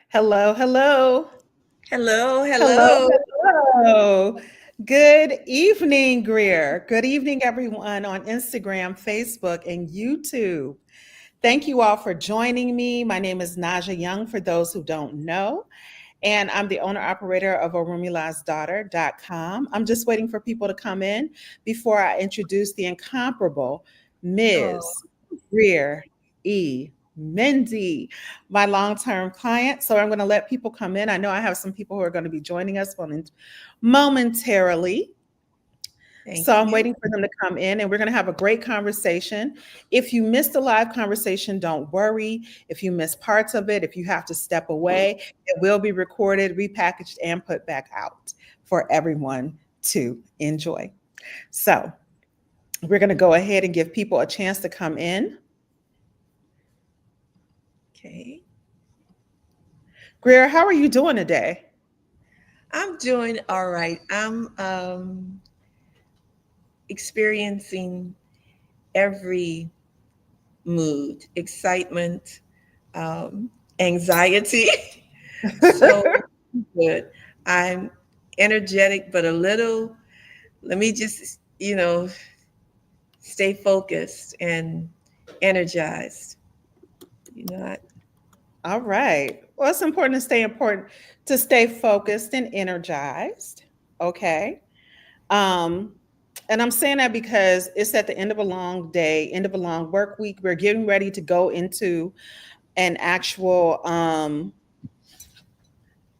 Hello, hello. Hello, Hello, hello. hello. Good evening, Greer. Good evening, everyone on Instagram, Facebook, and YouTube. Thank you all for joining me. My name is Naja Young, for those who don't know, and I'm the owner operator of orumilasdaughter.com. I'm just waiting for people to come in before I introduce the incomparable Oh, Ms. Greer E. Mendy, my long-term client. So I'm going to let people come in. I know I have some people who are going to be joining us momentarily. So thank I'm you. waiting for them to come in and we're going to have a great conversation. If you missed the live conversation, don't worry. If you missed parts of it, if you have to step away, it will be recorded, repackaged, and put back out for everyone to enjoy. So we're going to go ahead and give people a chance to come in. Okay. Greer, how are you doing today? I'm doing all right. I'm experiencing every mood, excitement, um, anxiety. So good. I'm energetic, but a little, let me just, stay focused and energized. You know, I, All right. Well, it's important to stay focused and energized. Okay. Um, and I'm saying that because it's at the end of a long day, end of a long work week. We're getting ready to go into an actual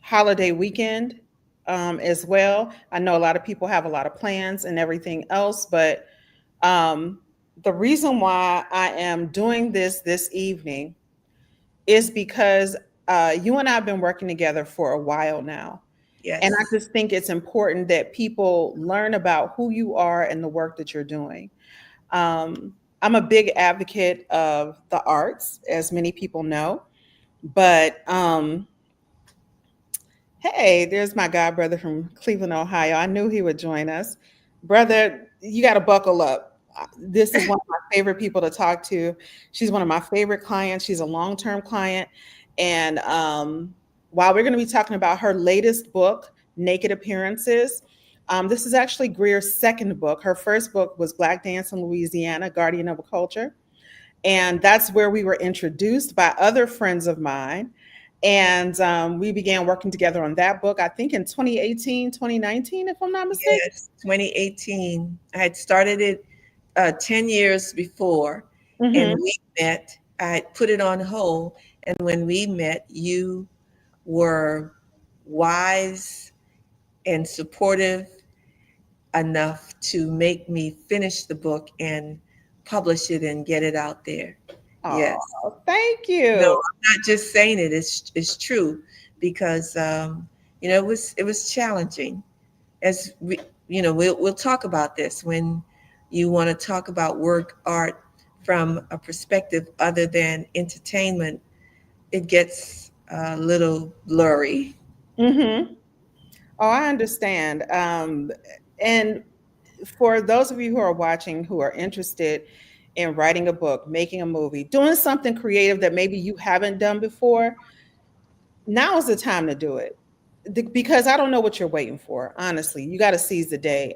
holiday weekend as well. I know a lot of people have a lot of plans and everything else, but um, the reason why I am doing this evening is because you and I have been working together for a while now. And I yes. just think it's important that people learn about who you are and the work that you're doing. I'm a big advocate of the arts, as many people know. But hey, there's my god brother from Cleveland, Ohio. I knew he would join us. Brother, you got to buckle up. This is one of my favorite people to talk to. She's one of my favorite clients. She's a long term client. And while we're going to be talking about her latest book, Naked Appearances, this is actually Greer's second book. Her first book was Black Dance in Louisiana, Guardian of a Culture. And that's where we were introduced by other friends of mine. And we began working together on that book, I think in 2018, 2019, if I'm not mistaken. Yes, 2018. I had started it 10 years before, and Hmm. we met. I had put it on hold, and when we met, you were wise and supportive enough to make me finish the book and publish it and get it out there. Oh, Yes. thank No, you. I'm not just saying it. It's true because it was challenging as we, we'll talk about this when you want to talk about work art from a perspective other than entertainment. It gets a little blurry. Hmm. Oh, I understand. And for those of you who are watching who are interested in writing a book, making a movie, doing something creative that maybe you haven't done before, now is the time to do it. Because I don't know what you're waiting for. Honestly, you got to seize the day.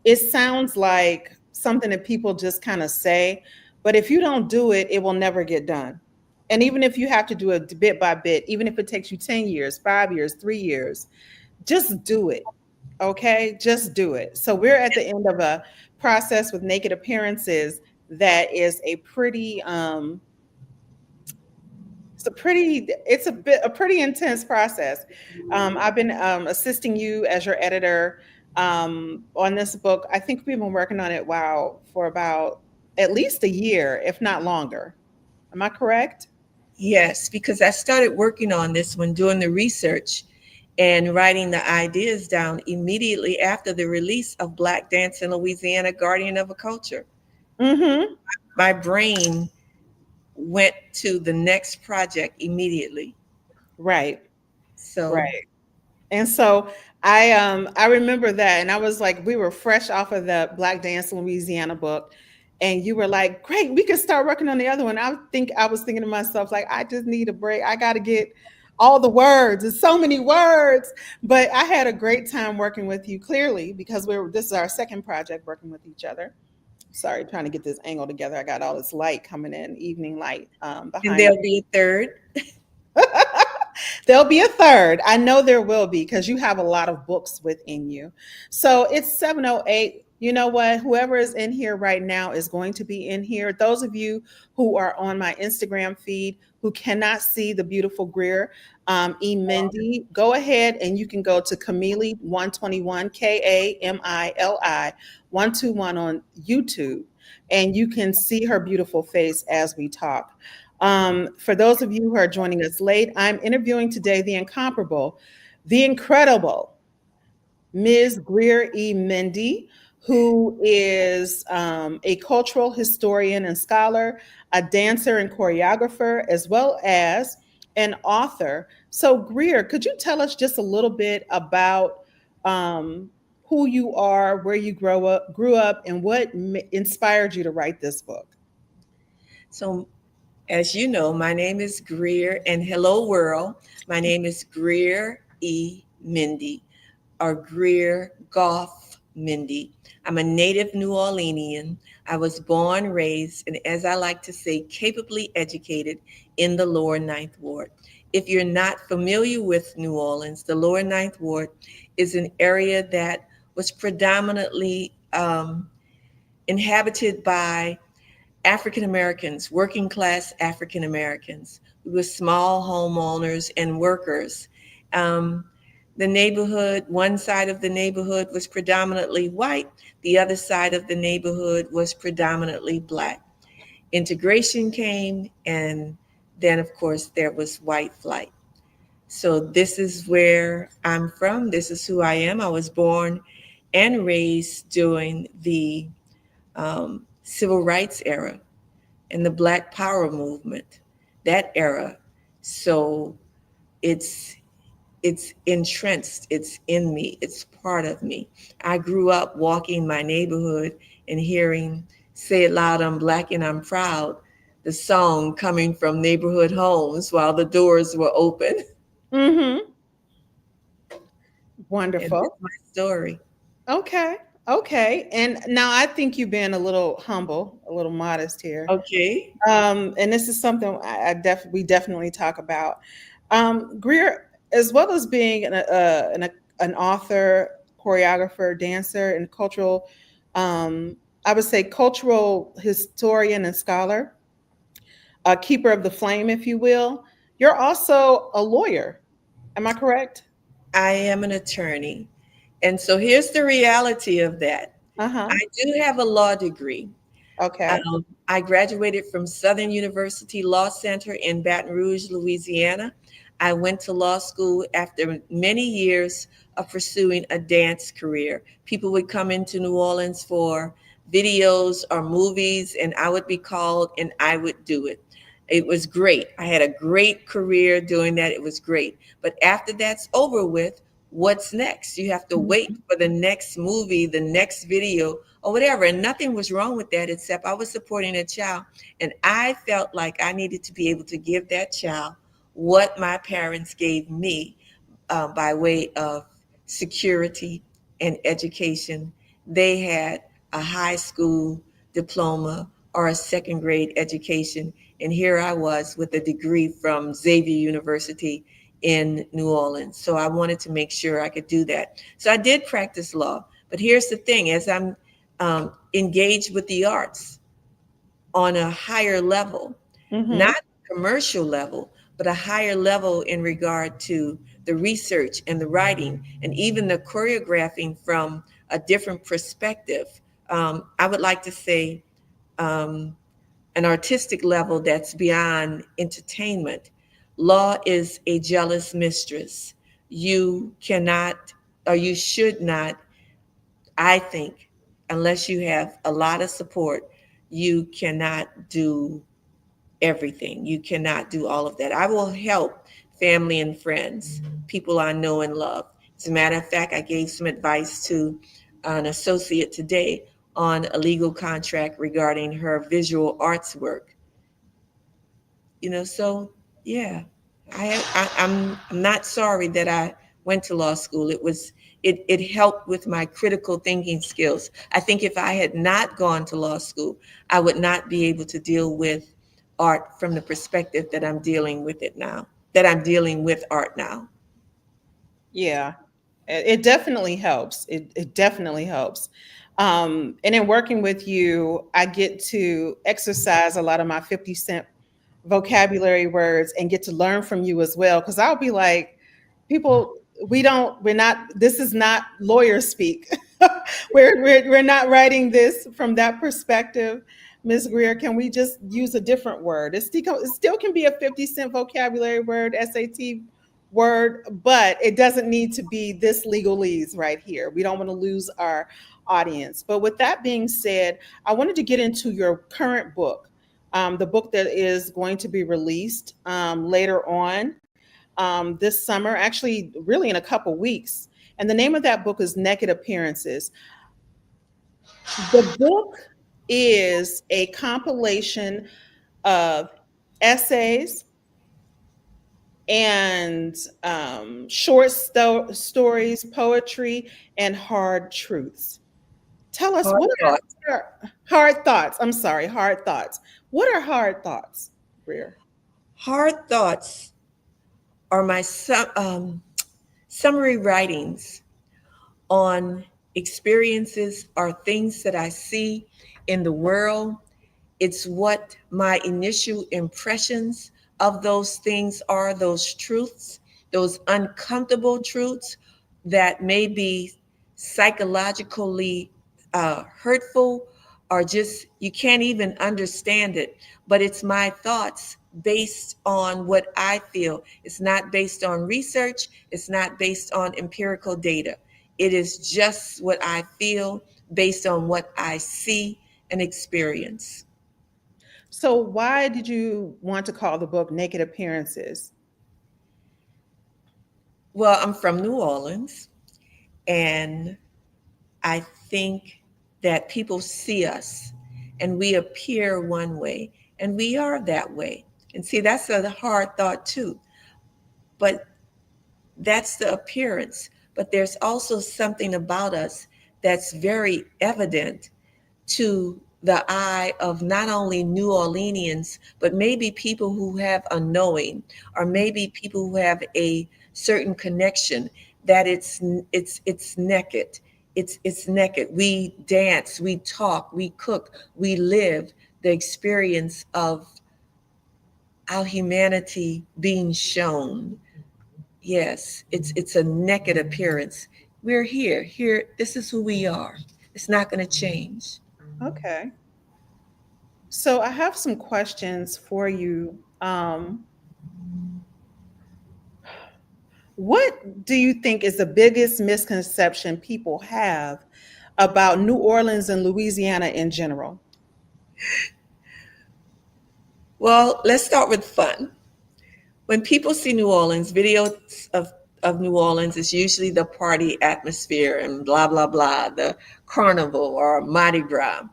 It sounds like something that people just kind of say, but if you don't do it, it will never get done. And even if you have to do it bit by bit, even if it takes you 10 years, 5 years, 3 years, just do it. Okay, just do it. So we're at the end of a process with Naked Appearances that is a pretty intense process. I've been assisting you as your editor on this book. I think we've been working on it for about at least a year, if not longer. Am I correct? Yes, because I started working on this one, doing the research and writing the ideas down immediately after the release of Black Dance in Louisiana, Guardian of a Culture. Mm-hmm. My brain went to the next project immediately. Right. So, Right. And so I remember that, and I was like, we were fresh off of the Black Dance in Louisiana book, and you were like, great, we can start working on the other one. I was thinking to myself, like, I just need a break. I got to get all the words. It's so many words. But I had a great time working with you, clearly, because this is our second project working with each other. Sorry, trying to get this angle together. I got all this light coming in, evening light And behind there'll me. be a third. There'll be a third. I know there will be because you have a lot of books within you. So it's 7:08. You know what? Whoever is in here right now is going to be in here. Those of you who are on my Instagram feed who cannot see the beautiful Greer E. Mendy, go ahead and you can go to Camille 121, Kamili 121 on YouTube, and you can see her beautiful face as we talk. For those of you who are joining us late, I'm interviewing today the incomparable, the incredible Ms. Greer E. Mendy, who is a cultural historian and scholar, a dancer and choreographer, as well as an author. So, Greer, could you tell us just a little bit about who you are, where you grew up, and what inspired you to write this book? So, as you know, my name is Greer, and hello, world. My name is Greer E. Mendy, or Greer Goff Mendy. I'm a native New Orleanian. I was born, raised, and as I like to say, capably educated in the Lower Ninth Ward. If you're not familiar with New Orleans, the Lower Ninth Ward is an area that was predominantly inhabited by African Americans, working class African Americans. We were small homeowners and workers. Um, the neighborhood, one side of the neighborhood was predominantly white, the other side of the neighborhood was predominantly black. Integration came, and then, of course, there was white flight. So, this is where I'm from. This is who I am. I was born and raised during the civil rights era and the Black Power movement, that era. So it's it's entrenched, it's in me, it's part of me. I grew up walking my neighborhood and hearing "Say It Loud, I'm Black and I'm Proud," the song coming from neighborhood homes while the doors were open. Mm-hmm. And Wonderful. that's my story. Okay. Okay. And now I think you've been a little humble, a little modest here. Okay. And this is something we definitely talk about. Greer, as well as being an author, choreographer, dancer, and cultural, I would say cultural historian and scholar, a keeper of the flame, if you will. You're also a lawyer. Am I correct? I am an attorney. And so here's the reality of that. Uh I huh. do have a law degree. Okay. I graduated from Southern University Law Center in Baton Rouge, Louisiana. I went to law school after many years of pursuing a dance career. People would come into New Orleans for videos or movies, and I would be called and I would do it. It was great. I had a great career doing that. It was great. But after that's over with, what's next? You have to wait for the next movie, the next video, or whatever. And nothing was wrong with that, except I was supporting a child. And I felt like I needed to be able to give that child what my parents gave me by way of security and education. They had a high school diploma or a second grade education. And here I was with a degree from Xavier University in New Orleans. So I wanted to make sure I could do that. So I did practice law. But here's the thing, as I'm engaged with the arts on a higher level, Mm-hmm. not commercial level, but a higher level in regard to the research and the writing and even the choreographing from a different perspective. I would like to say um, an artistic level that's beyond entertainment. Law is a jealous mistress. You cannot, or you should not, I think, unless you have a lot of support, you cannot do everything. You cannot do all of that. I will help family and friends, people I know and love. As a matter of fact, I gave some advice to an associate today on a legal contract regarding her visual arts work. So yeah, I'm not sorry that I went to law school. It helped with my critical thinking skills. I think if I had not gone to law school, I would not be able to deal with art from the perspective that I'm dealing with it now, that I'm dealing with art now. Yeah, it definitely helps. It definitely helps. And in working with you, I get to exercise a lot of my 50 cent vocabulary words and get to learn from you as well. Because I'll be like, people, we're not, this is not lawyer speak. We're not writing this from that perspective. Ms. Greer, can we just use a different word? It still can be a 50 cent vocabulary word, SAT word, but it doesn't need to be this legalese right here. We don't want to lose our audience. But with that being said, I wanted to get into your current book, the book that is going to be released later on this summer, actually, really in a couple weeks. And the name of that book is Naked Appearances. The book is a compilation of essays and stories, poetry, and hard truths. Tell us Hard thoughts. what are hard thoughts. I'm sorry, hard thoughts. What are hard thoughts, Greer? Hard thoughts are my summary writings on experiences or things that I see in the world. It's what my initial impressions of those things are, those truths, those uncomfortable truths that may be psychologically hurtful, or just you can't even understand it. But it's my thoughts based on what I feel. It's not based on research, it's not based on empirical data. It is just what I feel based on what I see and experience. So, why did you want to call the book Naked Appearances? Well, I'm from New Orleans, and I think that people see us and we appear one way, and we are that way. And see, that's a hard thought too. But that's the appearance. But there's also something about us that's very evident to the eye of not only New Orleanians, but maybe people who have a knowing, or maybe people who have a certain connection, that it's naked. It's naked. We dance, we talk, we cook, we live the experience of our humanity being shown. Yes, it's a naked appearance. We're here. Here, this is who we are. It's not going to change. Okay. So, I have some questions for you. What do you think is the biggest misconception people have about New Orleans and Louisiana in general? Well, let's start with fun. When people see New Orleans, videos of New Orleans is usually the party atmosphere and blah, blah, blah, the carnival or Mardi Gras.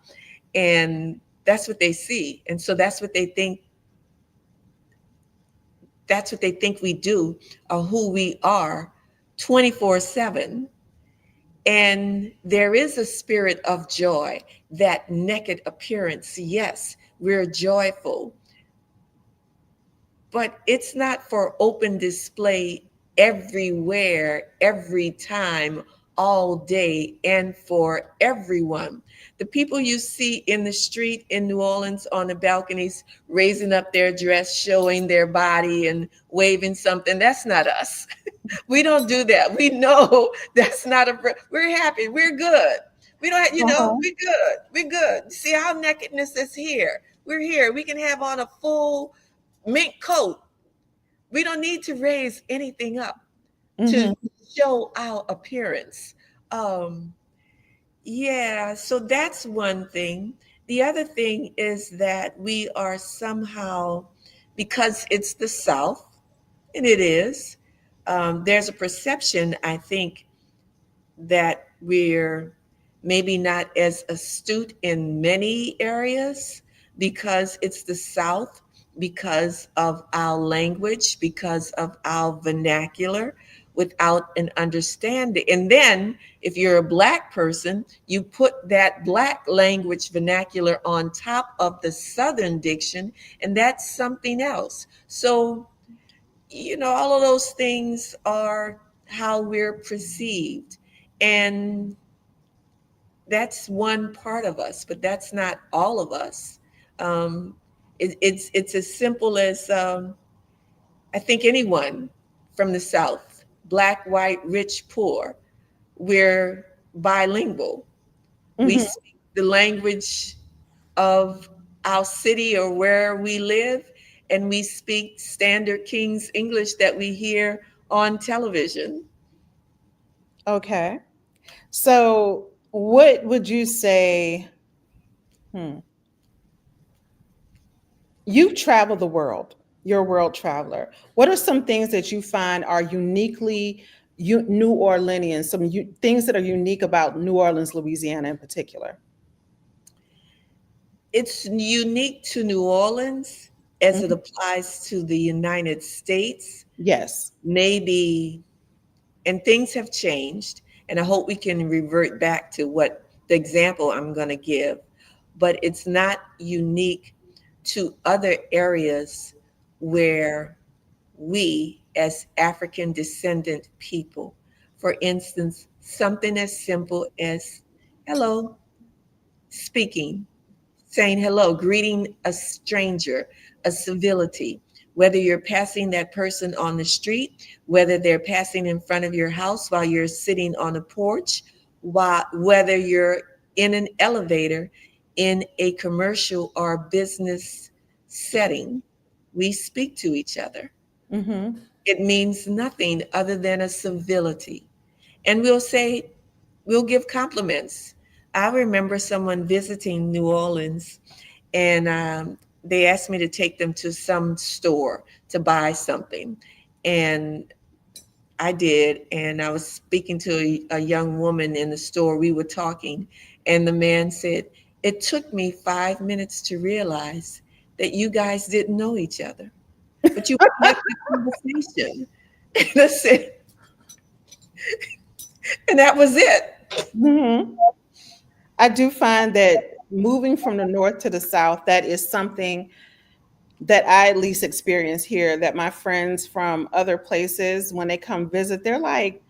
And that's what they see. And so that's what they think we do, or who we are 24/7. And there is a spirit of joy, that naked appearance. Yes, we're joyful, but it's not for open display everywhere, every time, all day, and for everyone. The people you see in the street in New Orleans on the balconies, raising up their dress, showing their body, and waving something, that's not us. We don't do that. We know that's not we're happy. We're good. We don't, Uh-huh. we're good. We're good. See, our nakedness is here. We're here. We can have on a full mink coat. We don't need to raise anything up to Hmm. show our appearance. Um, yeah, so that's one thing. The other thing is that we are somehow, because it's the South, and it is, there's a perception, I think, that we're maybe not as astute in many areas because it's the South. because of our language, because of our vernacular, without an understanding. And then, if you're a Black person, you put that Black language vernacular on top of the Southern diction, and that's something else. So, all of those things are how we're perceived. And that's one part of us, but that's not all of us. Um, it's as simple as I think anyone from the South, Black, white, rich, poor, we're bilingual. We Hmm. speak the language of our city or where we live, and we speak standard King's English that we hear on television. Okay. So, what would you say? Hmm. You've traveled the world. You're a world traveler. What are some things that you find are uniquely New Orleanian? Things that are unique about New Orleans, Louisiana, in particular. It's unique to New Orleans as it Mhm. applies to the United States. Yes. Maybe, and things have changed, and I hope we can revert back to what the example I'm going to give, but it's not unique to other areas where we, as African descendant people, for instance, something as simple as hello, speaking, saying hello, greeting a stranger, a civility, whether you're passing that person on the street, whether they're passing in front of your house while you're sitting on a porch, whether you're in an elevator in a commercial or business setting, we speak to each other. Hmm. It means nothing other than a civility. And we'll give compliments. I remember someone visiting New Orleans, and they asked me to take them to some store to buy something. And I did. And I was speaking to a young woman in the store. We were talking, and the man said, "It took me 5 minutes to realize that you guys didn't know each other, but you kept the conversation." And I said, and that was it. Hmm. I do find that moving from the north to the south, that is something that I at least experience here, that my friends from other places, when they come visit, they're like,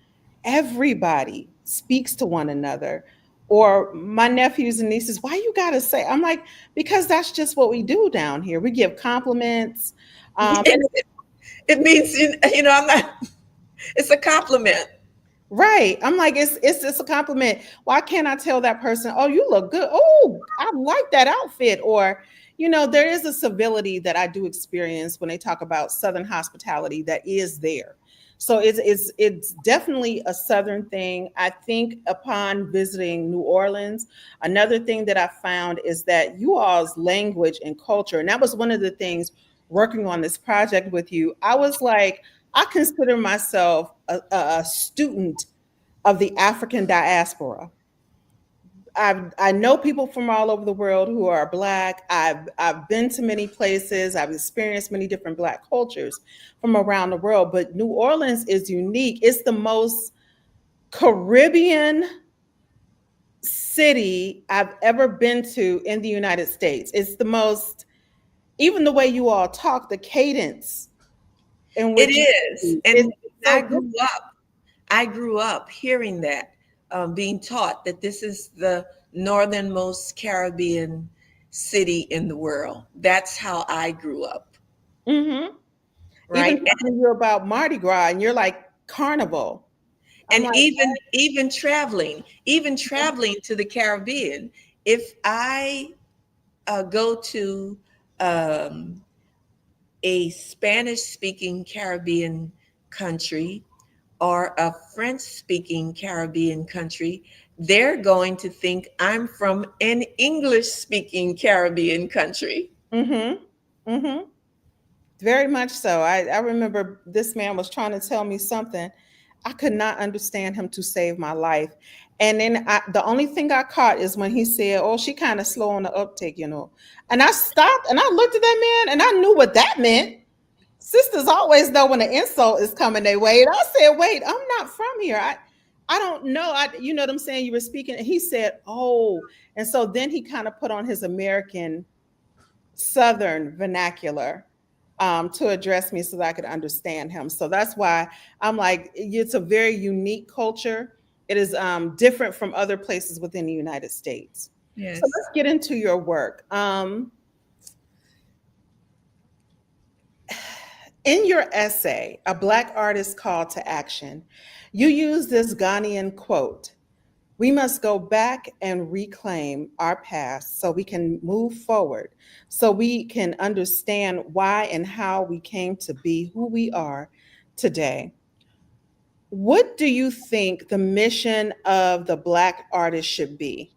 everybody speaks to one another. Or my nephews and nieces, why you gotta say? I'm like, because that's just what we do down here. We give compliments. And It means, I'm not, it's a compliment. right. I'm like, it's a compliment. Why can't I tell that person, oh, you look good. Oh, I like that outfit. Or, there is a civility that I do experience when they talk about Southern hospitality that is there. So it's definitely a Southern thing. I think upon visiting New Orleans, another thing that I found is that you all's language and culture, and that was one of the things working on this project with you. I was like, I consider myself a student of the African diaspora. I know people from all over the world who are Black. I've been to many places. I've experienced many different Black cultures from around the world. But New Orleans is unique. It's the most Caribbean city I've ever been to in the United States. It's the most, even the way you all talk, the cadence in It which you is. speak, And it's so I different. grew up, I grew up hearing that, being taught that this is the northernmost Caribbean city in the world. That's how I grew up, Hmm. Even right? talking to you about Mardi Gras, and you're like carnival. I'm And like, even traveling to the Caribbean, if I go to um, a Spanish speaking Caribbean country or a French speaking Caribbean country, they're going to think I'm from an English speaking Caribbean country. mm-hmm, mm-hmm. Very much so. I remember this man was trying to tell me something. I could not understand him to save my life. And then the only thing I caught is when he said, "Oh, she kind of slow on the uptake, you know." And I stopped and I looked at that man and I knew what that meant. Sisters always know when an insult is coming their way. And I said, "Wait, I'm not from here. I don't know. You know what I'm saying? You were speaking." And he said, "Oh." And so then he kind of put on his American Southern vernacular to address me so that I could understand him. So that's why I'm like, it's a very unique culture. It is different from other places within the United States. So Yes. let's get into your work. In your essay, A Black Artist's Call to Action, you use this Ghanaian quote: "We must go back and reclaim our past so we can move forward, so we can understand why and how we came to be who we are today." What do you think the mission of the Black artist should be?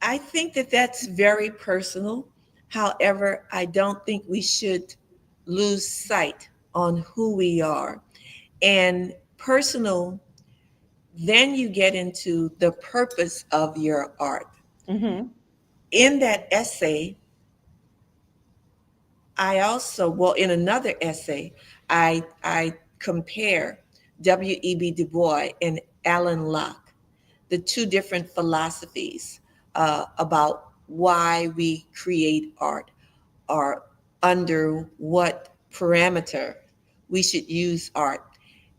I think that that's very personal. However, I don't think we should lose sight on who we are. And personal, then you get into the purpose of your art. Mm-hmm. In that essay, I also, well, in another essay, I compare W.E.B. Du Bois and Alan Locke, the two different philosophies about why we create art, or under what parameter we should use art.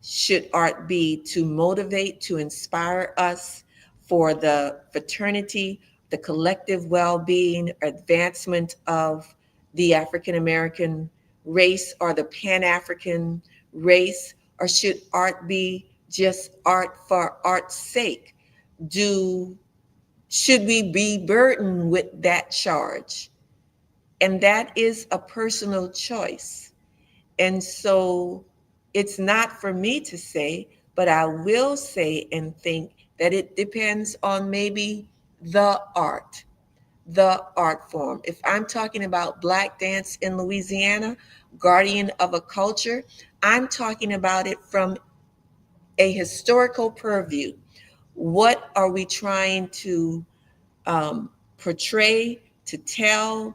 Should art be to motivate, to inspire us for the fraternity, the collective well being, advancement of the African American race or the Pan African race? Or should art be just art for art's sake? Do Should we be burdened with that charge? And that is a personal choice. And so it's not for me to say, but I will say and think that it depends on maybe the art, the art form. If I'm talking about Black dance in Louisiana, guardian of a culture, I'm talking about it from a historical purview. What are we trying to portray, to tell,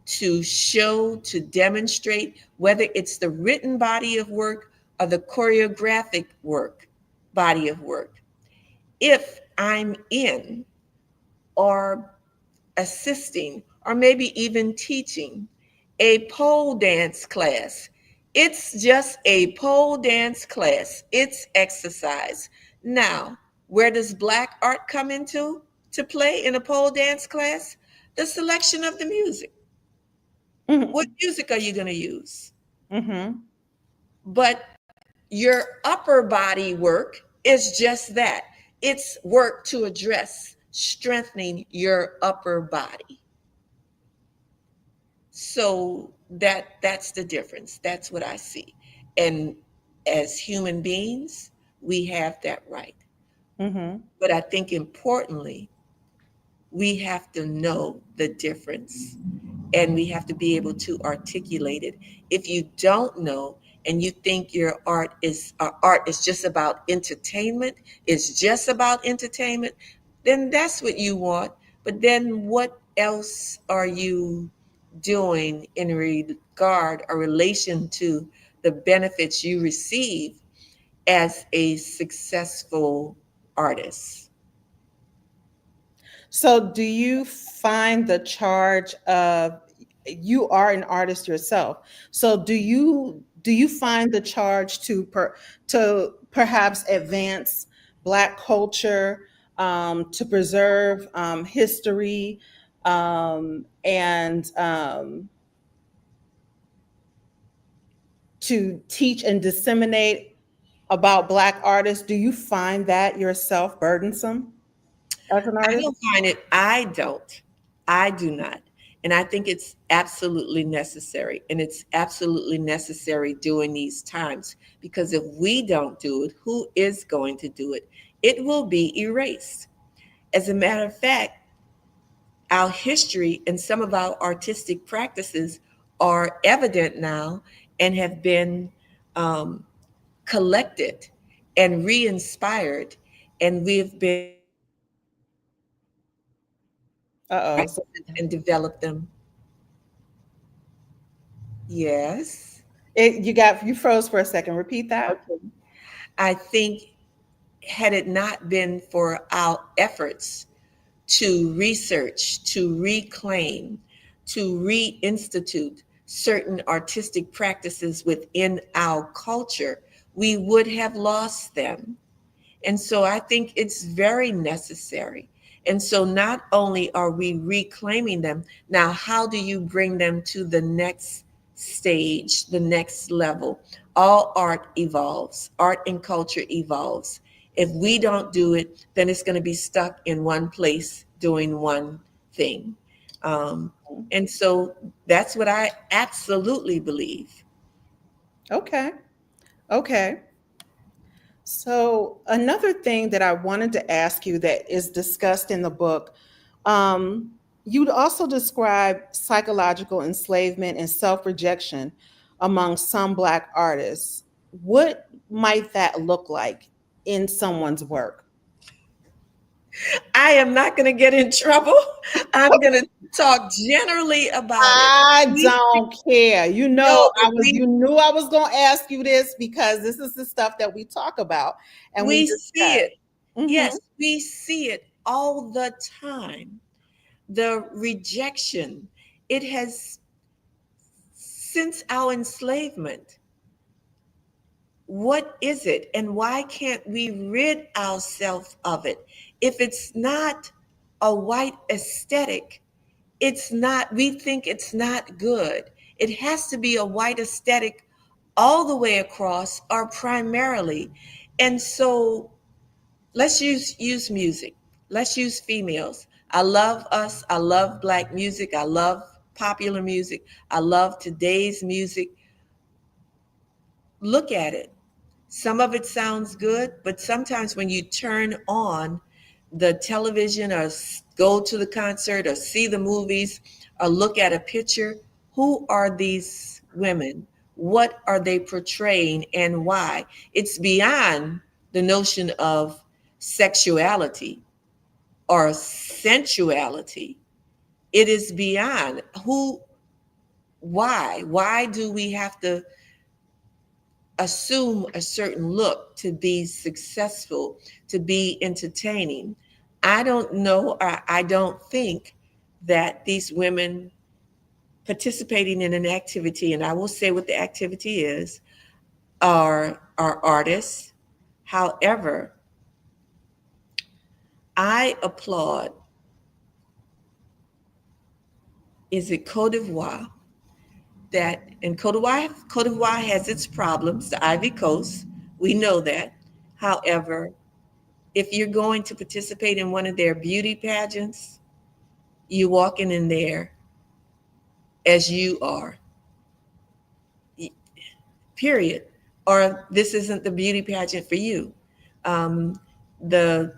to show, to demonstrate, whether it's the written body of work or the choreographic work, body of work? If I'm in or assisting or maybe even teaching a pole dance class, it's just a pole dance class, it's exercise. Now, where does Black art come into to play in a pole dance class? The selection of the music. What Mm-hmm. music are you going to use? Mm-hmm. But your upper body work is just that, it's work to address strengthening your upper body. So that's the difference. That's what I see. And as human beings, we have that right. Mm-hmm. But I think importantly, we have to know the difference and we have to be able to articulate it. If you don't know and you think your art is just about entertainment, is just about entertainment, then that's what you want. But then what else are you doing in regard or relation to the benefits you receive as a successful artist? So, do you find the charge of, you are an artist yourself? So, do you find the charge to perhaps advance Black culture, to preserve history, and to teach and disseminate about Black artists? Do you find that yourself burdensome as an I artist? don't find it, I don't. I do not. And I think it's absolutely necessary. And it's absolutely necessary during these times because if we don't do it, who is going to do it? It will be erased. As a matter of fact, our history and some of our artistic practices are evident now and have been um, collected and re-inspired, and we've been Uh-oh. So and developed them. Yes. you froze for a second. Repeat that. Okay. I think had it not been for our efforts to research, to reclaim, to reinstitute certain artistic practices within our culture, we would have lost them. And so I think it's very necessary. And so not only are we reclaiming them, now how do you bring them to the next stage, the next level? All art evolves, art and culture evolves. If we don't do it, then it's going to be stuck in one place doing one thing. Um, and so that's what I absolutely believe. Okay. Okay. So, another thing that I wanted to ask you that is discussed in the book, you'd also describe psychological enslavement and self rejection among some Black artists. What might that look like in someone's work? I am not going to get in trouble. I'm going to talk generally about it. I We don't care. know, but You knew I was going to ask you this because this is the stuff that we talk about and we we see discuss. it. Mhm. Yes, we see it all the time. The rejection, it has, since our enslavement, what is it and why can't we rid ourselves of it? If it's not a white aesthetic, it's not, we think it's not good. It has to be a white aesthetic all the way across or primarily. And so let's use music. Let's use females. I love us. I love Black music. I love popular music. I love today's music. Look at it. Some of it sounds good, but sometimes when you turn on the television or go to the concert or see the movies or look at a picture, who are these women? What are they portraying and why? It's beyond the notion of sexuality or sensuality. It is beyond who, why? Why do we have to assume a certain look to be successful, to be entertaining? I don't know, or I don't think that these women participating in an activity, and I will say what the activity is, are artists. However, I applaud, is it Cote d'Ivoire? That in Cote d'Ivoire has its problems, the Ivory Coast, we know that. However, if you're going to participate in one of their beauty pageants, you walking in there as you are, period. Or this isn't the beauty pageant for you. Um, the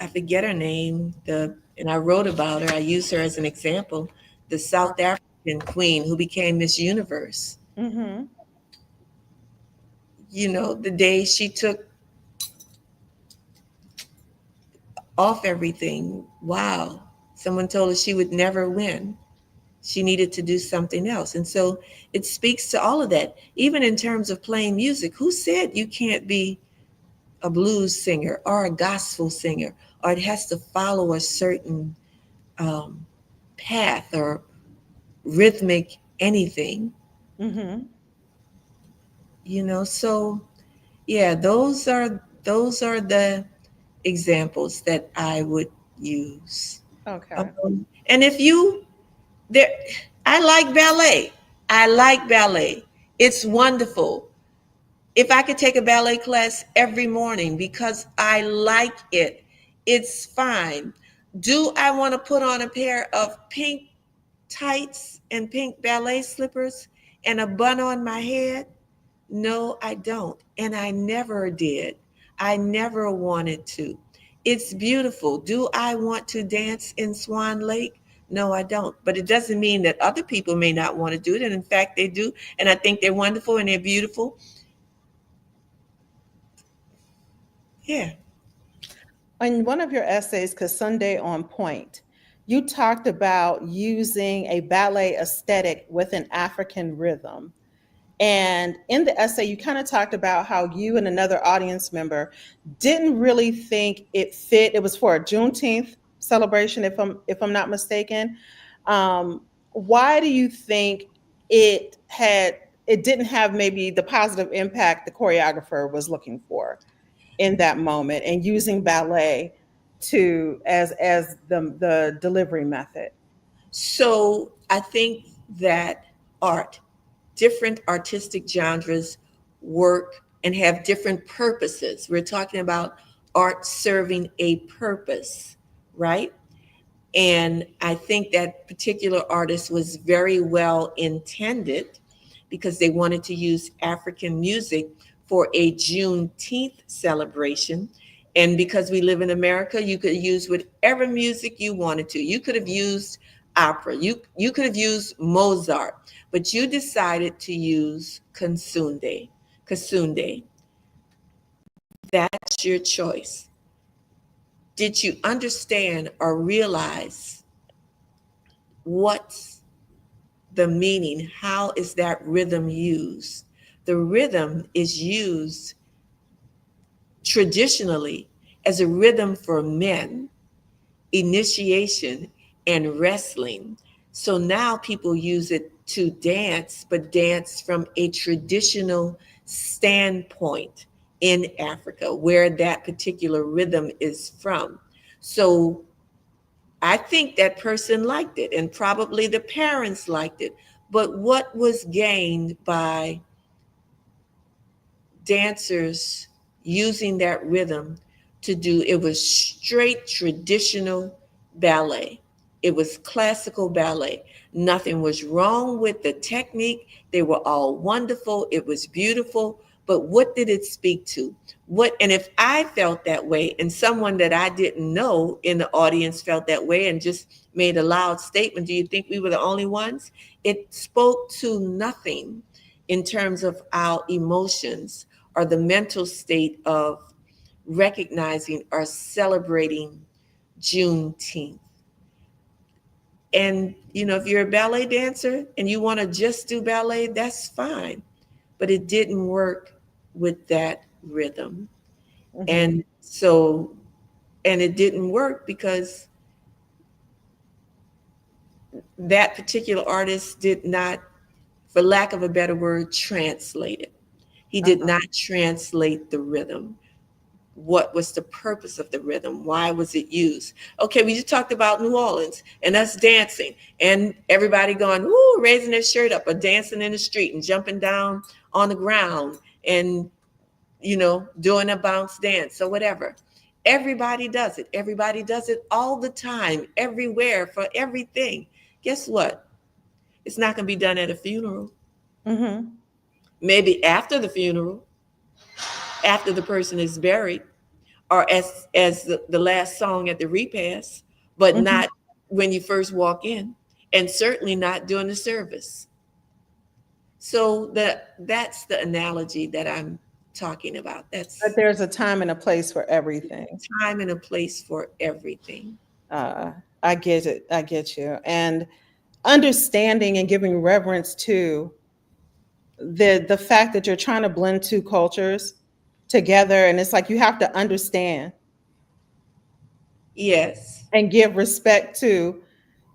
I forget her name. And I wrote about her. I used her as an example. The South African queen who became Miss Universe. Mhm. You know, the day she took off everything, wow! Someone told her she would never win. She needed to do something else. And so it speaks to all of that. Even in terms of playing music, who said you can't be a blues singer or a gospel singer, or it has to follow a certain um, path or rhythmic anything, Mhm. you know? So yeah, those are the examples that I would use. Okay. And if you there, I like ballet. I like ballet. It's wonderful. If I could take a ballet class every morning because I like it, it's fine. Do I want to put on a pair of pink tights and pink ballet slippers and a bun on my head? No, I don't. And I never did. I never wanted to. It's beautiful. Do I want to dance in Swan Lake? No, I don't. But it doesn't mean that other people may not want to do it. And in fact, they do. And I think they're wonderful and they're beautiful. Yeah. In one of your essays, because Sunday on Point, you talked about using a ballet aesthetic with an African rhythm. And in the essay, you kind of talked about how you and another audience member didn't really think it fit. It was for a Juneteenth celebration, if I'm not mistaken. Why do you think it didn't have maybe the positive impact the choreographer was looking for in that moment, and using ballet to as the delivery method? So I think that art, different artistic genres work and have different purposes. We're talking about art serving a purpose, right? And I think that particular artist was very well intended because they wanted to use African music for a Juneteenth celebration. And because we live in America, you could use whatever music you wanted to. You could have used opera, you could have used Mozart, but you decided to use Kasunde. Kasunde. That's your choice. Did you understand or realize what's the meaning? How is that rhythm used? The rhythm is used traditionally as a rhythm for men, initiation, and wrestling. So now people use it to dance, but dance from a traditional standpoint in Africa, where that particular rhythm is from. So I think that person liked it, and probably the parents liked it. But what was gained by dancers using that rhythm to do it was straight traditional ballet. It was classical ballet. Nothing was wrong with the technique. They were all wonderful. It was beautiful. But what did it speak to? What, and if I felt that way and someone that I didn't know in the audience felt that way and just made a loud statement, do you think we were the only ones? It spoke to nothing in terms of our emotions or the mental state of recognizing or celebrating Juneteenth. And, you know, if you're a ballet dancer and you want to just do ballet, that's fine. But it didn't work with that rhythm. Mm-hmm. And so, and it didn't work because that particular artist did not, for lack of a better word, translate it. He did Uh-huh. not translate the rhythm. What was the purpose of the rhythm? Why was it used? Okay, we just talked about New Orleans and us dancing and everybody going, woo, raising their shirt up or dancing in the street and jumping down on the ground and, you know, doing a bounce dance or whatever. Everybody does it. Everybody does it all the time, everywhere, for everything. Guess what? It's not going to be done at a funeral. Mm-hmm. Maybe after the funeral, after the person is buried, or as the last song at the repast, but Mm-hmm. not when you first walk in, and certainly not during the service. So that's the analogy that I'm talking about. But That's there's a time and a place for everything. time and a place for everything. Uh, I get it. I get you. And understanding and giving reverence to the fact that you're trying to blend two cultures together, and it's like you have to understand Yes. and give respect to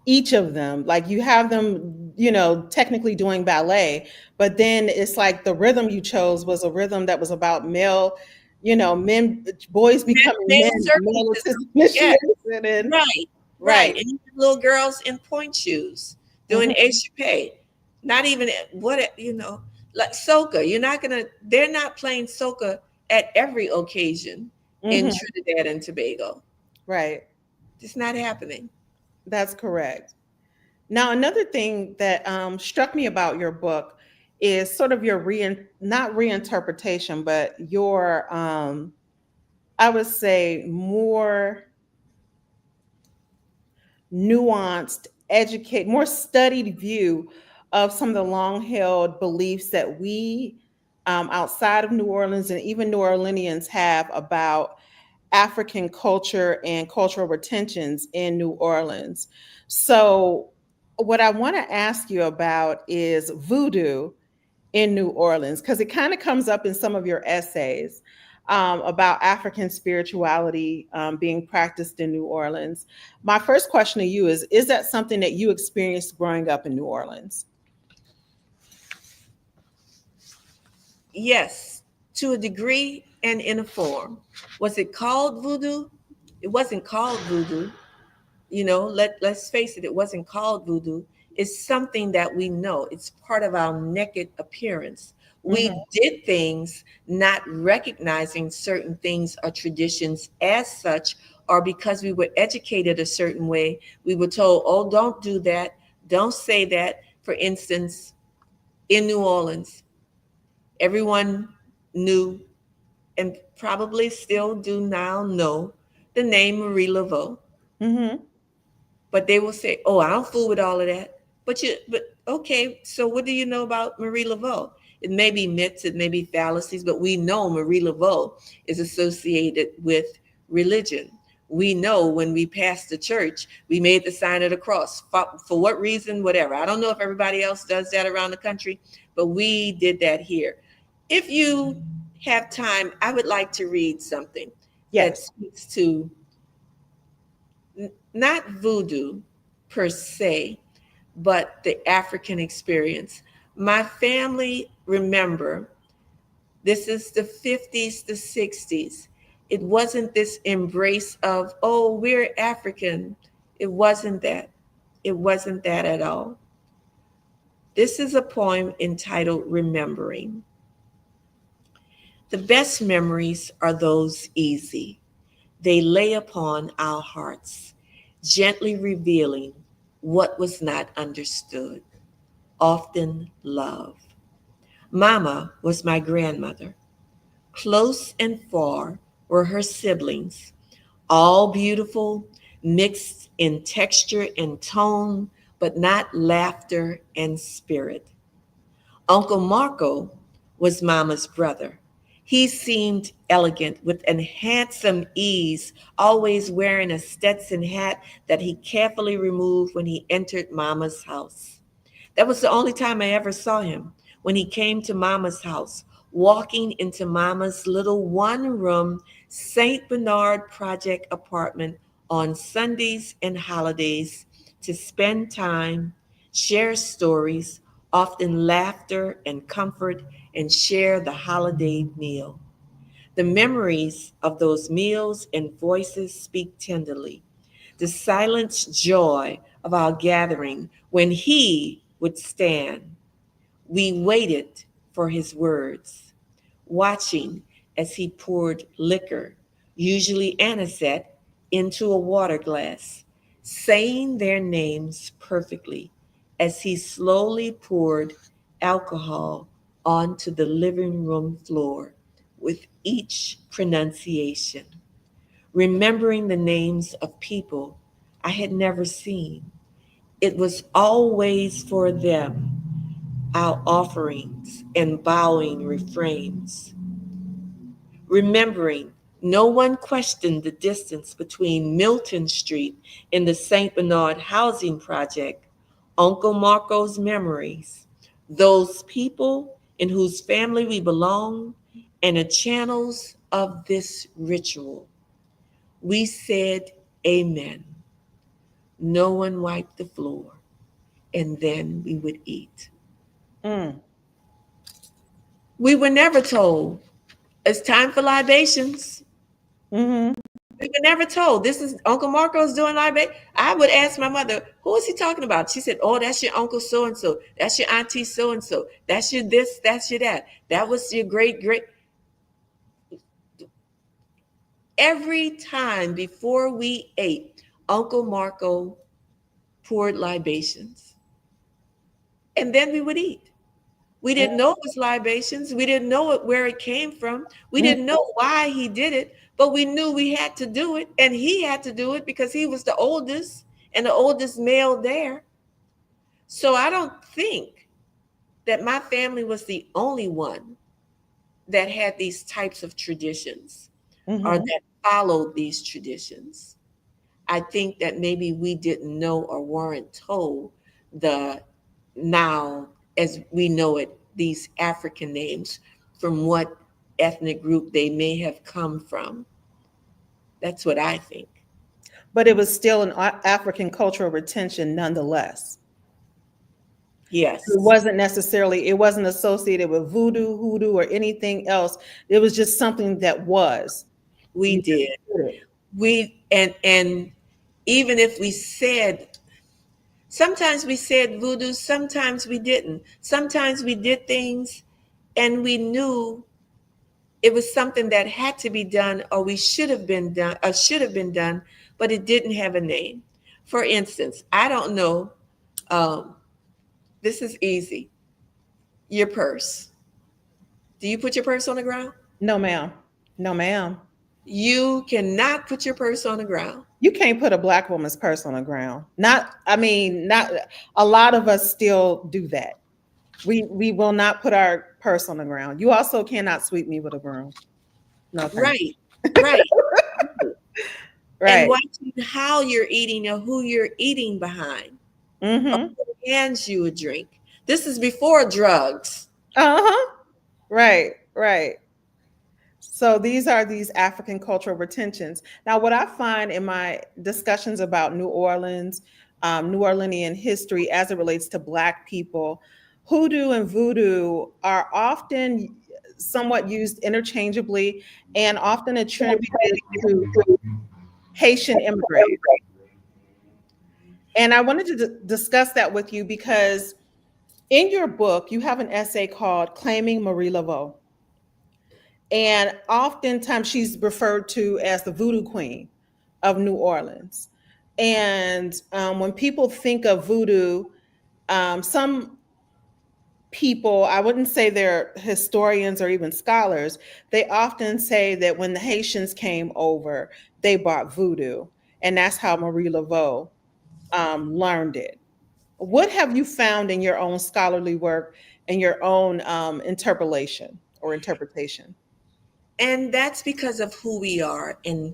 each of them. Like you have them, technically doing ballet, but then it's like the rhythm you chose was a rhythm that was about male, men, boys becoming Male men, male circumcision. Yes. initiation, and Right. Right. right. And little girls in point shoes doing Hmm. échappé. Not even what, like soca. They're not playing soca at every occasion in Hmm. Trinidad and Tobago. Right. It's not happening. That's correct. Now, another thing that struck me about your book is sort of your not reinterpretation, but your, I would say, more nuanced, more studied view of some of the long held beliefs that we outside of New Orleans and even New Orleanians have about African culture and cultural retentions in New Orleans. So, what I want to ask you about is voodoo in New Orleans, because it kind of comes up in some of your essays about African spirituality being practiced in New Orleans. My first question to you is that something that you experienced growing up in New Orleans? Yes, to a degree and in a form. Was it called voodoo? It wasn't called voodoo. Let's face it, it wasn't called voodoo. It's something that we know. It's part of our naked appearance. Mm-hmm. We did things not recognizing certain things or traditions as such, or because we were educated a certain way, we were told, oh, don't do that, don't say that. For instance, in New Orleans, everyone knew, and probably still do now know, the name Marie Laveau. Mm-hmm. But they will say, "Oh, I don't fool with all of that." But okay. So what do you know about Marie Laveau? It may be myths, it may be fallacies, but we know Marie Laveau is associated with religion. We know when we passed the church, we made the sign of the cross. For what reason? Whatever. I don't know if everybody else does that around the country, but we did that here. If you have time, I would like to read something that Yes. speaks to not voodoo per se, but the African experience. My family remember, this is the 50s, the 60s. It wasn't this embrace of, oh, we're African. It wasn't that. It wasn't that at all. This is a poem entitled Remembering. The best memories are those easy. They lay upon our hearts, gently revealing what was not understood, often love. Mama was my grandmother. Close and far were her siblings, all beautiful, mixed in texture and tone, but not laughter and spirit. Uncle Marco was Mama's brother. He seemed elegant with an handsome ease, always wearing a Stetson hat that he carefully removed when he entered Mama's house. That was the only time I ever saw him, when he came to Mama's house, walking into Mama's little one room St. Bernard Project apartment on Sundays and holidays to spend time, share stories, often laughter and comfort, and share the holiday meal. The memories of those meals and voices speak tenderly. The silent joy of our gathering when he would stand. We waited for his words, watching as he poured liquor, usually anisette, into a water glass, saying their names perfectly as he slowly poured alcohol onto the living room floor with each pronunciation, remembering the names of people I had never seen. It was always for them, our offerings and bowing refrains. Remembering, no one questioned the distance between Milton Street and the St. Bernard Housing Project, Uncle Marco's memories, those people in whose family we belong, and the channels of this ritual. We said amen. No one wiped the floor, and then we would eat. Mm. We were never told it's time for libations. Mm-hmm. We were never told this is Uncle Marco's doing libation. I would ask my mother, who is he talking about? She said, oh, that's your uncle so and so. That's your auntie so and so. That's your this, that's your that. That was your great great. Every time before we ate, Uncle Marco poured libations. And then we would eat. We didn't know it was libations. We didn't know it where it came from. We Mm-hmm. didn't know why he did it, but we knew we had to do it, and he had to do it because he was the oldest and the oldest male there. So I don't think that my family was the only one that had these types of traditions or Mm-hmm. that followed these traditions. I think that maybe we didn't know or weren't told the now, as we know it, these African names from what ethnic group they may have come from. That's what I think. But it was still an African cultural retention nonetheless. It Yes, wasn't necessarily, it wasn't associated with voodoo, hoodoo, or anything else. It was just something that was. we You just did. did it. And even if we said, sometimes we said voodoo, sometimes we didn't. Sometimes we did things and we knew it was something that had to be done or we should have been done, but it didn't have a name. For instance, I don't know, um, this is easy. Your purse. Do you put your purse on the ground? No, ma'am. No, ma'am. You cannot put your purse on the ground. You can't put a black woman's purse on the ground. Not, I mean, not a lot of us still do that. We will not put our purse on the ground. You also cannot sweep me with a broom. No, thank Right, right. you. And Right. watching how you're eating or who you're eating behind or Mm-hmm. who hands you a drink. This is before drugs. Uh-huh. Right, right. So these are these African cultural retentions. Now, what I find in my discussions about New Orleans, New Orleanian history as it relates to Black people, hoodoo and voodoo are often somewhat used interchangeably and often attributed to Haitian immigrants. And I wanted to discuss that with you because in your book, you have an essay called Claiming Marie Laveau. And oftentimes she's referred to as the voodoo queen of New Orleans. And when people think of voodoo, some people, I wouldn't say they're historians or even scholars, they often say that when the Haitians came over, they brought voodoo. And that's how Marie Laveau learned it. What have you found in your own scholarly work and your own interpolation or interpretation? And that's because of who we are and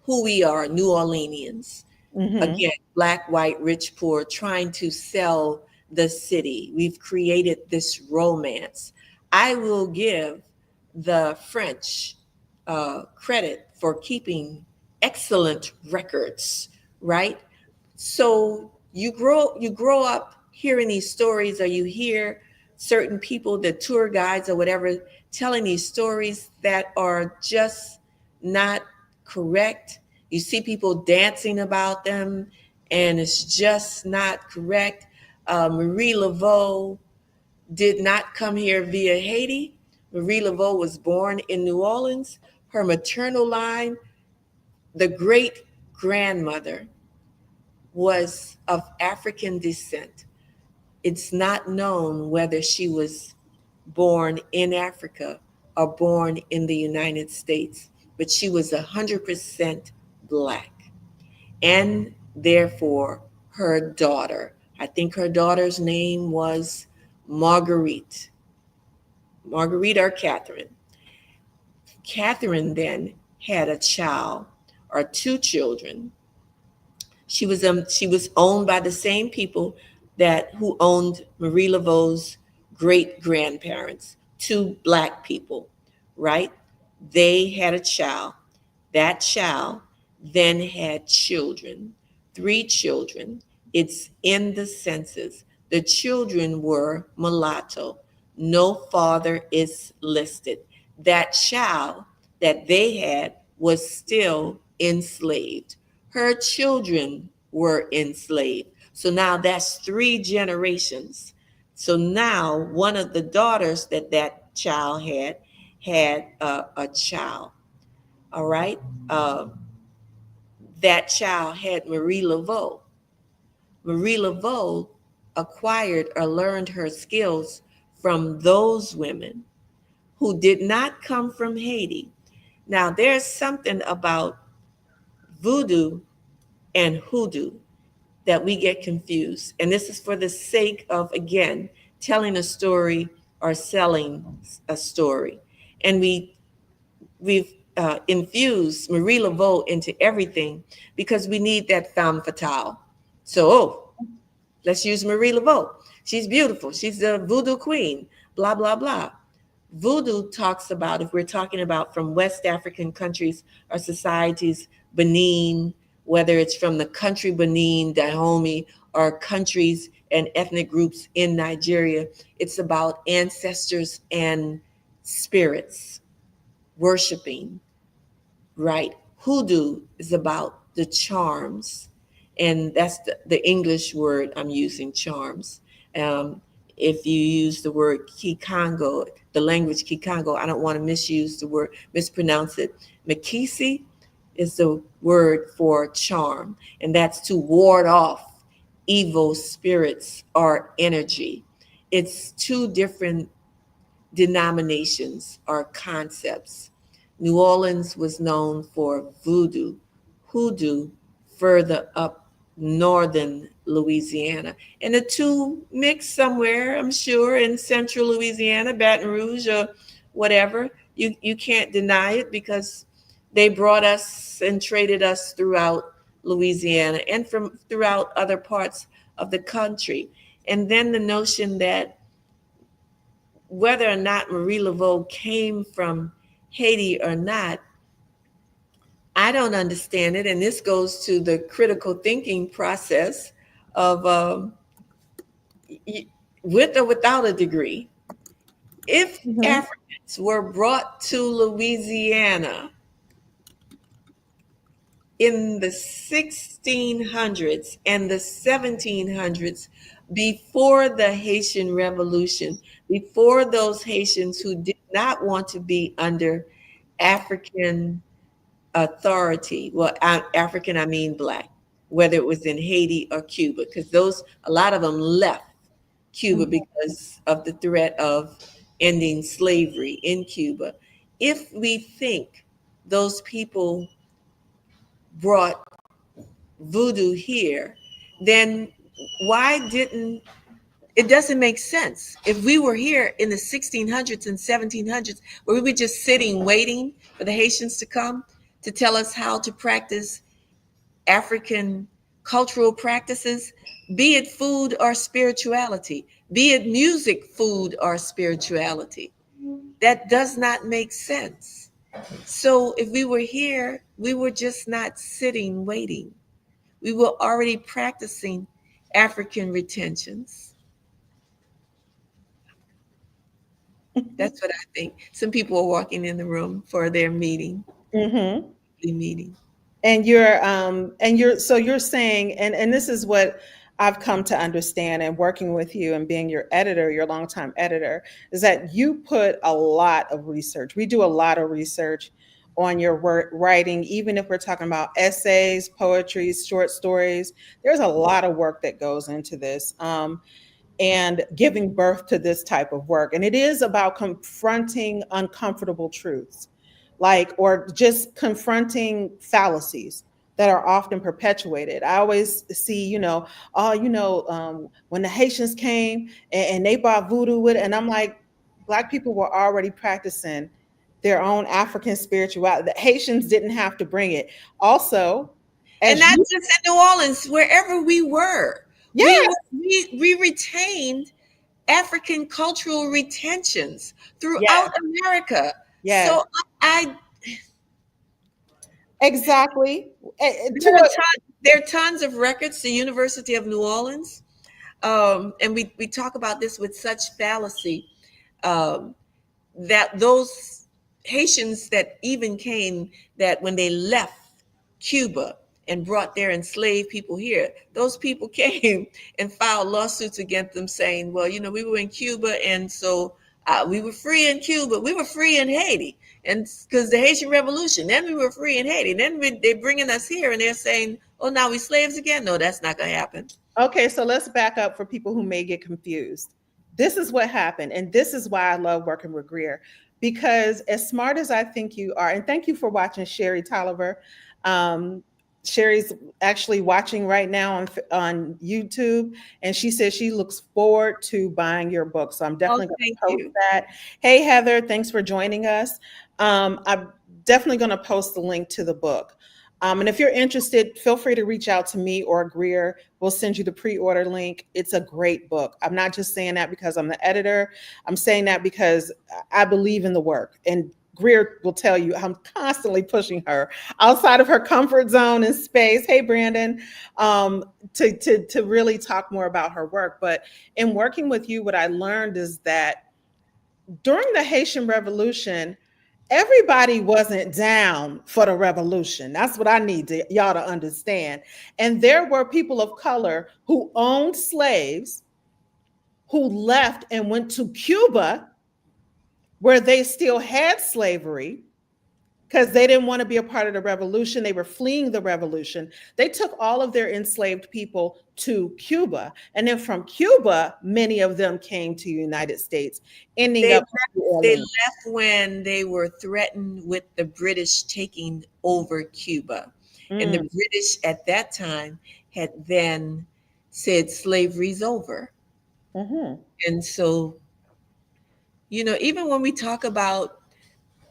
who we are, New Orleanians. Hmm. Again, black, white, rich, poor, trying to sell the city. We've created this romance. I will give the French credit for keeping excellent records, right? So you grow up hearing these stories, or you hear certain people, the tour guides or whatever, telling these stories that are just not correct. You see people dancing about them, and it's just not correct. Marie Laveau did not come here via Haiti. Marie Laveau was born in New Orleans. Her maternal line, the great grandmother, was of African descent. It's not known whether she was born in Africa or born in the United States, but she was 100% Black. And therefore, her daughter, I think her daughter's name was Marguerite, Marguerite or Catherine. Catherine then had a child or two children. She was owned by the same people that who owned Marie Laveau's great grandparents, two Black people, right? They had a child. That child then had children, three children. It's in the census. The children were mulatto. No father is listed. That child that they had was still enslaved. Her children were enslaved. So now that's three generations. So now one of the daughters that child had a child. All right. That child had Marie Laveau. Marie Laveau acquired or learned her skills from those women who did not come from Haiti. Now, there's something about voodoo and hoodoo that we get confused. And this is for the sake of, again, telling a story or selling a story. and we've infused Marie Laveau into everything because we need that femme fatale. So, let's use Marie Laveau. She's beautiful. She's the voodoo queen, blah, blah, blah. Voodoo talks about, if we're talking about from West African countries or societies, Benin, whether it's from the country Benin, Dahomey, or countries and ethnic groups in Nigeria, it's about ancestors and spirits worshiping, right? Hoodoo is about the charms, and that's the English word I'm using, charms. Um, if you use the word Kikongo, the language Kikongo, I don't want to misuse the word, mispronounce it. Makisi is the word for charm, and that's to ward off evil spirits or energy. It's two different denominations or concepts. New Orleans was known for voodoo, hoodoo further up northern Louisiana. And the two mix somewhere, I'm sure, in central Louisiana, Baton Rouge or whatever. You can't deny it because they brought us and traded us throughout Louisiana and from throughout other parts of the country. And then the notion that whether or not Marie Laveau came from Haiti or not, I don't understand it. And this goes to the critical thinking process of with or without a degree. If Mhm. Africans were brought to Louisiana in the 1600s and the 1700s, before the Haitian Revolution, before those Haitians who did not want to be under African authority, well, African, I mean Black, whether it was in Haiti or Cuba, because a lot of them left Cuba Mhm. because of the threat of ending slavery in Cuba. If we think those people brought voodoo here, then why didn't it doesn't make sense. If we were here in the 1600s and 1700s, where we were just sitting waiting for the Haitians to come to tell us how to practice African cultural practices, be it food or spirituality, be it music, food, or spirituality, that does not make sense. So if we were here, we were just not sitting waiting. We were already practicing African retentions. That's what I think. Some people are walking in the room for their meeting, Mhm. the meeting. And you're so you're saying, and this is what I've come to understand and working with you and being your editor, your longtime editor, is that you put a lot of research. We do a lot of research on your work writing, even if we're talking about essays, poetry, short stories. There's a lot of work that goes into this. And giving birth to this type of work. And it is about confronting uncomfortable truths, like, or just confronting fallacies that are often perpetuated. I always see, oh, when the Haitians came and they brought voodoo with it, and I'm like, Black people were already practicing their own African spirituality. The Haitians didn't have to bring it. Also, And as not you, just in New Orleans, wherever we were, yes, we retained African cultural retentions throughout yes, America. yes, So I exactly. To there are a, there are tons of records. The University of New Orleans, and we talk about this with such fallacy. Um, that those Haitians that even came, that when they left Cuba and brought their enslaved people here, those people came and filed lawsuits against them saying, well, we were in Cuba, and so we were free in Cuba, we were free in Haiti, and because the Haitian Revolution, then we were free in Haiti, and then they're bringing us here, and they're saying, oh, now we slaves again. No, that's not going to happen. okay, so let's back up for people who may get confused. This is what happened, and this is why I love working with Greer, because as smart as I think you are, and thank you for watching Sherry Tolliver. Um, Sherry's actually watching right now on YouTube, and she says she looks forward to buying your book. So I'm Oh, definitely going thank to post you. that. Hey, Heather, thanks for joining us. I'm definitely going to post the link to the book. And if you're interested, feel free to reach out to me or Greer. We'll send you the pre-order link. It's a great book. I'm not just saying that because I'm the editor. I'm saying that because I believe in the work. And Greer will tell you I'm constantly pushing her outside of her comfort zone and space. Hey, Brandon, to really talk more about her work. But in working with you, what I learned is that during the Haitian Revolution, everybody wasn't down for the revolution. That's what I need y'all to understand. And there were people of color who owned slaves who left and went to Cuba, where they still had slavery because they didn't want to be a part of the revolution. They were fleeing the revolution. They took all of their enslaved people to Cuba. And then from Cuba, many of them came to the United States, ending They up left, in New they Orleans. left when they were threatened with the British taking over Cuba. And the Mm, British at that time had then said slavery's over. mhm. And so, even when we talk about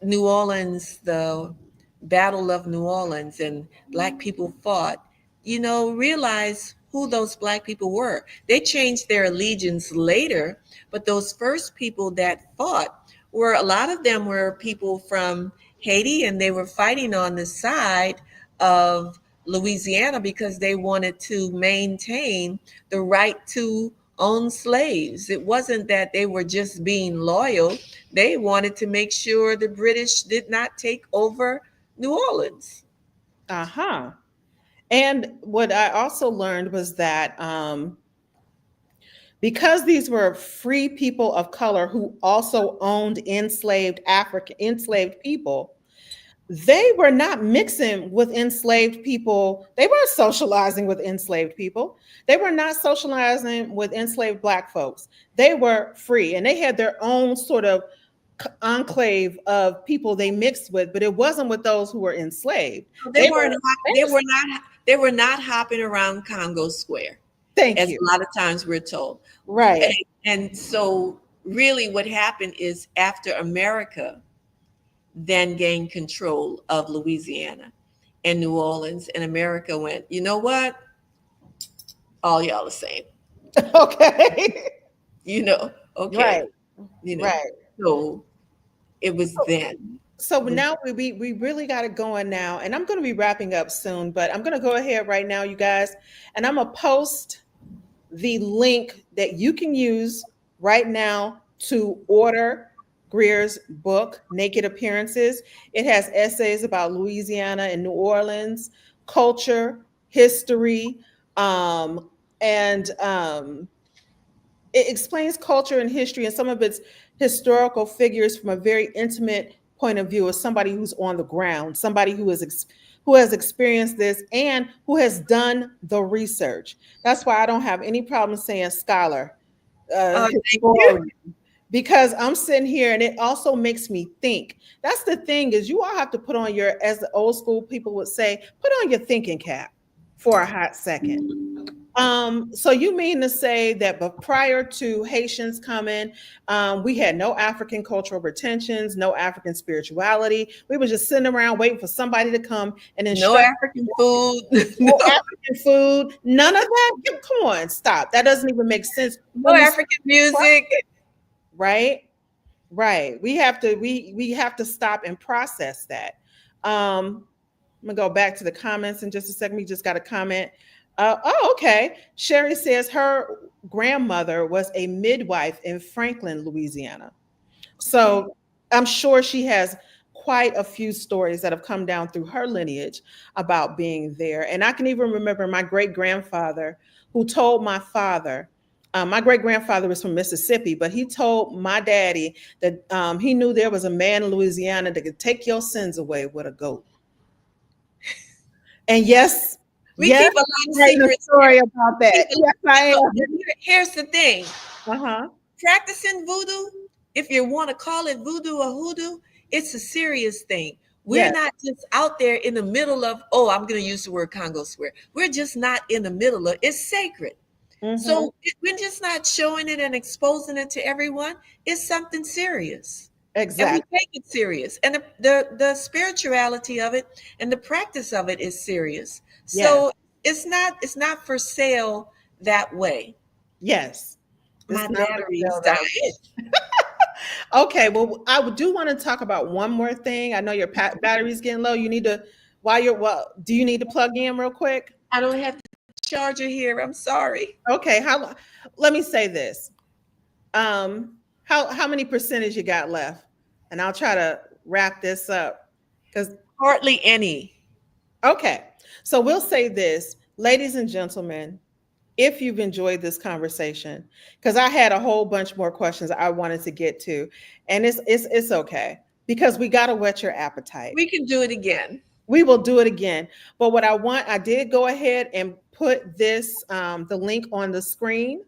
New Orleans, the Battle of New Orleans, and Black people fought, realize who those Black people were. They changed their allegiance later, but those first people that fought were, a lot of them were people from Haiti, and they were fighting on the side of Louisiana because they wanted to maintain the right to own slaves. It wasn't that they were just being loyal, they wanted to make sure the British did not take over New Orleans. Uh-huh. And what I also learned was that because these were free people of color who also owned enslaved people, they were not mixing with enslaved people. They weren't socializing with enslaved people. They were not socializing with enslaved Black folks. They were free and they had their own sort of enclave of people they mixed with, but it wasn't with those who were enslaved. They They weren't. were, they They were were not. They were not hopping around Congo Square, thank as you. a lot of times we're told. And, Right. and so, really, what happened is after America then gained control of Louisiana and New Orleans, and America went, you know what? All y'all the same. Okay. Okay. Right. You know. Right. So it was then. So It was now we really got it going now, and I'm going to be wrapping up soon, but I'm going to go ahead right now, you guys, and I'm going to post the link that you can use right now to order Greer's book, Naked Appearances. It has essays about Louisiana and New Orleans, culture, history, and it explains culture and history and some of its historical figures from a very intimate point of view, as somebody who's on the ground, somebody who has experienced this and who has done the research. That's why I don't have any problem saying scholar, thank you. historian, because I'm sitting here and it also makes me think. That's the thing, is you all have to put on your, as the old school people would say, put on your thinking cap for a hot second. So you mean to say that, but prior to Haitians coming, we had no African cultural retentions, no African spirituality. We were just sitting around waiting for somebody to come and No instruct. African food. No no, African food, none of that. Come on, stop. That doesn't even make sense no when we, African music. right? Right. We have to stop and process that. I'm gonna go back to the comments in just a second. We just got a comment. Okay. Sherry says her grandmother was a midwife in Franklin, Louisiana. Okay. So I'm sure she has quite a few stories that have come down through her lineage about being there. And I can even remember my great grandfather who told my father, my great grandfather was from Mississippi, but he told my daddy that he knew there was a man in Louisiana that could take your sins away with a goat. And yes, We yes, keep a lot of I'm writing a secrets story here. about Keep that. a, Yes, I keep a, am. here's the thing. Uh-huh. Practicing voodoo, if you want to call it voodoo or hoodoo, it's a serious thing. We're Yeah. not just out there in the middle of, oh, I'm going to use the word Congo square. We're just not in the middle of, it's sacred. Mm-hmm. So we're just not showing it and exposing it to everyone. It's something serious. And we Exactly. take it serious. And the spirituality of it and the practice of it is serious. Yes. So it's not for sale that way. Yes. My It's not for battery is sale that way. dying. Okay, well, I do want to talk about one more thing. I know your battery's getting low. You need to, do you need to plug in real quick? I don't have the charger here. I'm sorry. Okay, let me say this. How many percentage you got left? And I'll try to wrap this up. Because Hardly any. okay, so we'll say this, ladies and gentlemen, if you've enjoyed this conversation, because I had a whole bunch more questions I wanted to get to, and it's okay because we got to whet your appetite. We can do it again. We will do it again. But what I did go ahead and put the link on the screen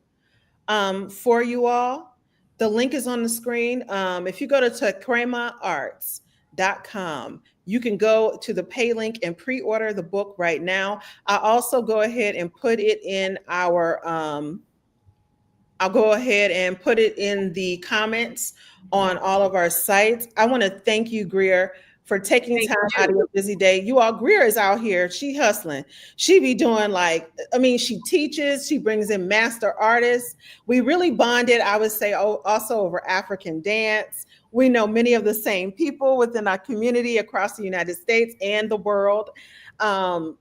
for you all. The link is on the screen. If you go to tekremaarts.com, you can go to the pay link and pre-order the book right now. I also go ahead and put it in I'll go ahead and put it in the comments on all of our sites. I want to thank you, Greer, for taking Thank time out of you. your busy day. You all, Greer is out here. She hustling. She be doing she teaches, she brings in master artists. We really bonded, I would say, also over African dance. We know many of the same people within our community across the United States and the world.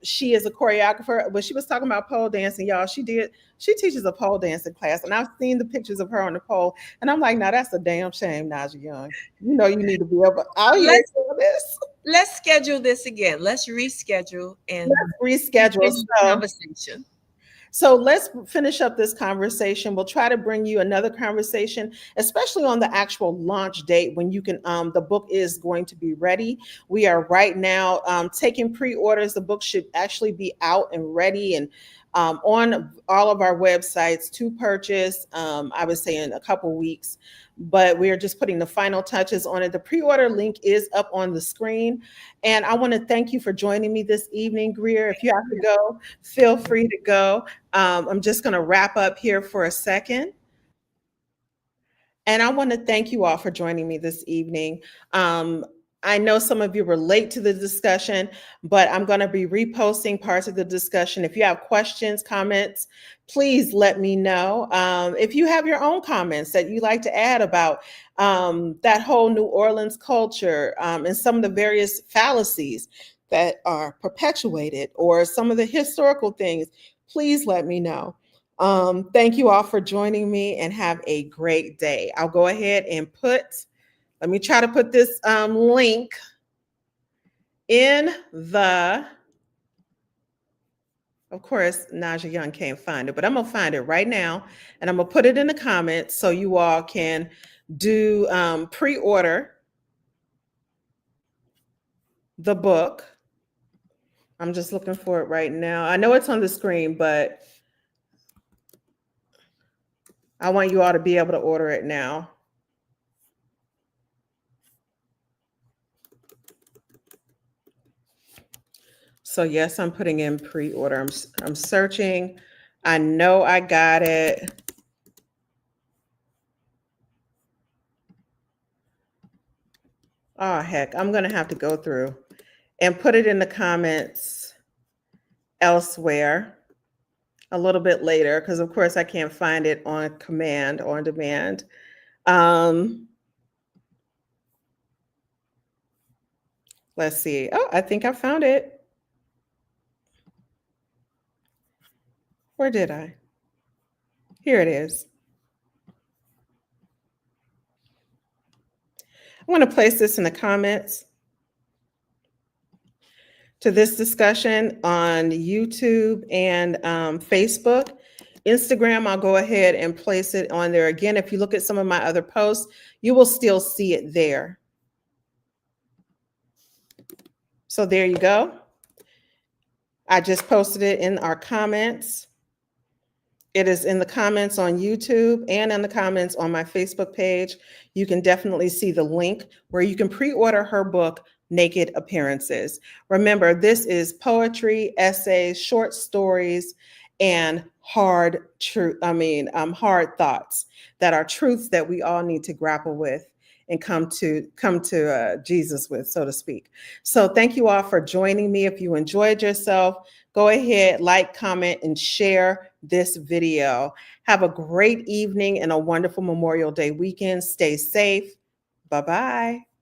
She is a choreographer, but she was talking about pole dancing, y'all. She teaches a pole dancing class, and I've seen the pictures of her on the pole, and I'm like, now that's a damn shame, Naja Young. You know, you need to be out here Let's doing this. let's schedule this again. Let's reschedule and Let's reschedule. continue the conversation. So let's finish up this conversation. We'll try to bring you another conversation, especially on the actual launch date when you can. The book is going to be ready. We are right now taking pre-orders. The book should actually be out and ready and on all of our websites to purchase. I would say in a couple weeks, but we are just putting the final touches on it. The pre-order link is up on the screen. And I want to thank you for joining me this evening, Greer. If you have to go, feel free to go. I'm just going to wrap up here for a second. And I want to thank you all for joining me this evening. I know some of you were late to the discussion, but I'm going to be reposting parts of the discussion. If you have questions, comments, please let me know. If you have your own comments that you'd like to add about that whole New Orleans culture and some of the various fallacies that are perpetuated or some of the historical things, please let me know. Thank you all for joining me and have a great day. I'll go ahead and let me try to put this link in of course, Naja Young can't find it, but I'm going to find it right now and I'm going to put it in the comments so you all can do pre-order the book. I'm just looking for it right now. I know it's on the screen, but I want you all to be able to order it now. So yes, I'm putting in pre-order. I'm searching. I know I got it. Oh, heck, I'm going to have to go through and put it in the comments elsewhere a little bit later because, of course, I can't find it on command or on demand. Let's see. Oh, I think I found it. Where did I? Here it is. I'm going to place this in the comments to this discussion on YouTube and Facebook. Instagram, I'll go ahead and place it on there again. If you look at some of my other posts, you will still see it there. So there you go. I just posted it in our comments. It is in the comments on YouTube and in the comments on my Facebook page. You can definitely see the link where you can pre-order her book, naked appearances. Remember, this is poetry, essays, short stories, and hard hard thoughts that are truths that we all need to grapple with and come to Jesus with, so to speak. So thank you all for joining me. If you enjoyed yourself, go ahead, like, comment, and share this video. Have a great evening and a wonderful Memorial Day weekend. Stay safe. Bye-bye.